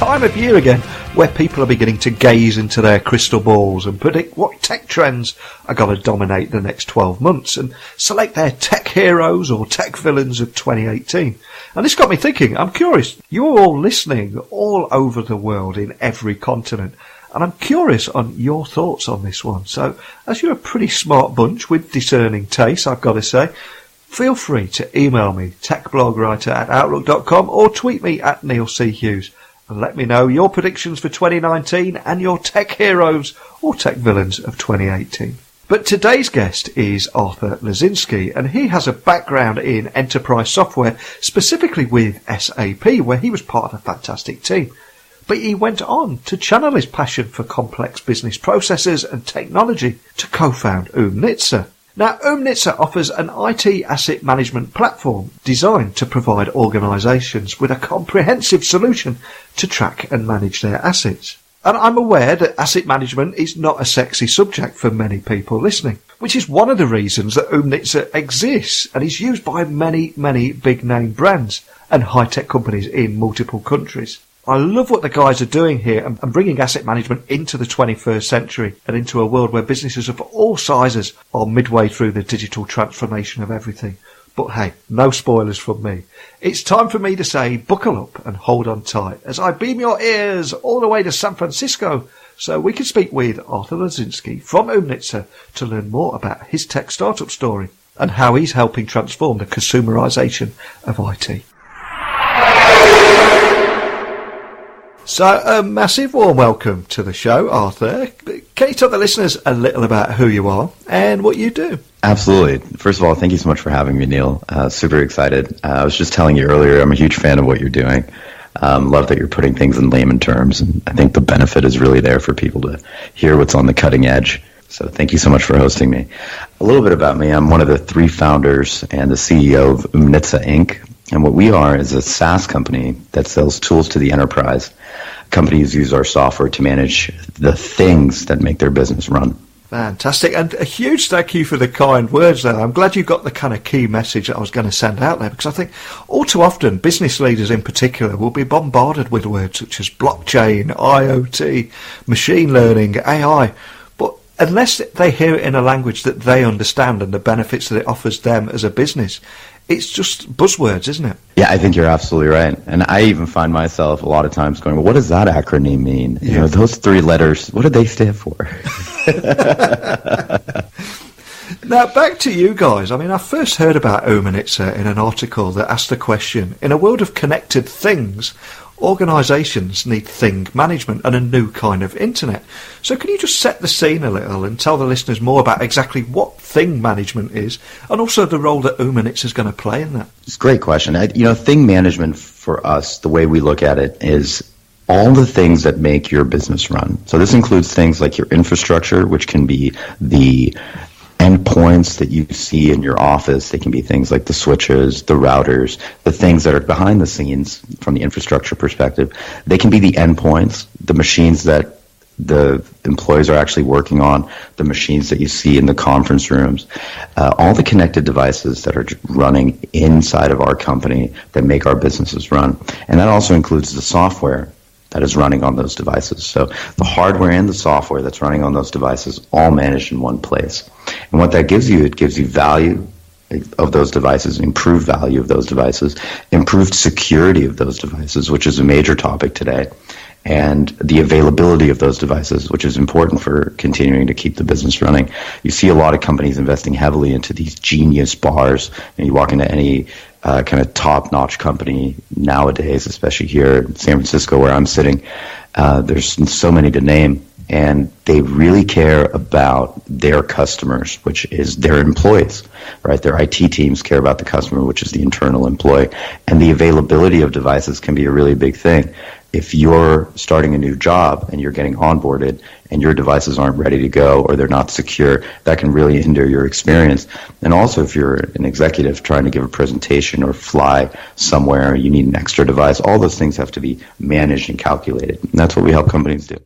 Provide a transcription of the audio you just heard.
time of year again where people are beginning to gaze into their crystal balls and predict what tech trends are going to dominate the next 12 months and select their tech heroes or tech villains of 2018. And this got me thinking, I'm curious, you're all listening all over the world in every continent, and I'm curious on your thoughts on this one. So, as you're a pretty smart bunch with discerning tastes, I've got to say, feel free to email me, techblogwriter@outlook.com, or tweet me at Neil C. Hughes, and let me know your predictions for 2019 and your tech heroes or tech villains of 2018. But today's guest is Arthur Lazinski, and he has a background in enterprise software, specifically with SAP, where he was part of a fantastic team. But he went on to channel his passion for complex business processes and technology to co-found Umnitsa. Now, Umnitsa offers an IT asset management platform designed to provide organisations with a comprehensive solution to track and manage their assets. And I'm aware that asset management is not a sexy subject for many people listening, which is one of the reasons that Umnitsa exists and is used by many, many big-name brands and high-tech companies in multiple countries. I love what the guys are doing here and bringing asset management into the 21st century and into a world where businesses of all sizes are midway through the digital transformation of everything. But hey, no spoilers from me. It's time for me to say buckle up and hold on tight as I beam your ears all the way to San Francisco so we can speak with Arthur Lazinski from Umnitsa to learn more about his tech startup story and how he's helping transform the consumerization of IT. So, a massive warm welcome to the show, Arthur. Can you tell the listeners a little about who you are and what you do? Absolutely. First of all, thank you so much for having me, Neil. Super excited. I was just telling you earlier, I'm a huge fan of what you're doing. Love that you're putting things in layman terms, and I think the benefit is really there for people to hear what's on the cutting edge. So thank you so much for hosting me. A little bit about me. I'm one of the 3 founders and the CEO of Umnitsa Inc., and what we are is a SaaS company that sells tools to the enterprise. Companies use our software to manage the things that make their business run. Fantastic. And a huge thank you for the kind words there. I'm glad you got the kind of key message that I was going to send out there, because I think all too often business leaders in particular will be bombarded with words such as blockchain, IoT, machine learning, AI. But unless they hear it in a language that they understand and the benefits that it offers them as a business, it's just buzzwords, isn't it? Yeah, I think you're absolutely right. And I even find myself a lot of times going, well, what does that acronym mean? Yeah. You know, those 3 letters, what do they stand for? Now, back to you guys. I mean, I first heard about Umnitsa in an article that asked the question, in a world of connected things, organisations need thing management and a new kind of internet. So can you just set the scene a little and tell the listeners more about exactly what thing management is and also the role that Umnitsa is going to play in that? It's a great question. Thing management for us, the way we look at it is all the things that make your business run. So this includes things like your infrastructure, which can be the endpoints that you see in your office. They can be things like the switches, the routers, the things that are behind the scenes from the infrastructure perspective. They can be the endpoints, the machines that the employees are actually working on, the machines that you see in the conference rooms, all the connected devices that are running inside of our company that make our businesses run. And that also includes the software that is running on those devices. So the hardware and the software that's running on those devices all managed in one place. And what that gives you, it gives you value of those devices, improved value of those devices, improved security of those devices, which is a major topic today, and the availability of those devices, which is important for continuing to keep the business running. You see a lot of companies investing heavily into these genius bars, and you walk into any kind of top-notch company nowadays, especially here in San Francisco where I'm sitting, there's so many to name, and they really care about their customers, which is their employees, right? Their IT teams care about the customer, which is the internal employee, and the availability of devices can be a really big thing. If you're starting a new job and you're getting onboarded and your devices aren't ready to go or they're not secure, that can really hinder your experience. And also if you're an executive trying to give a presentation or fly somewhere, you need an extra device, all those things have to be managed and calculated. And that's what we help companies do.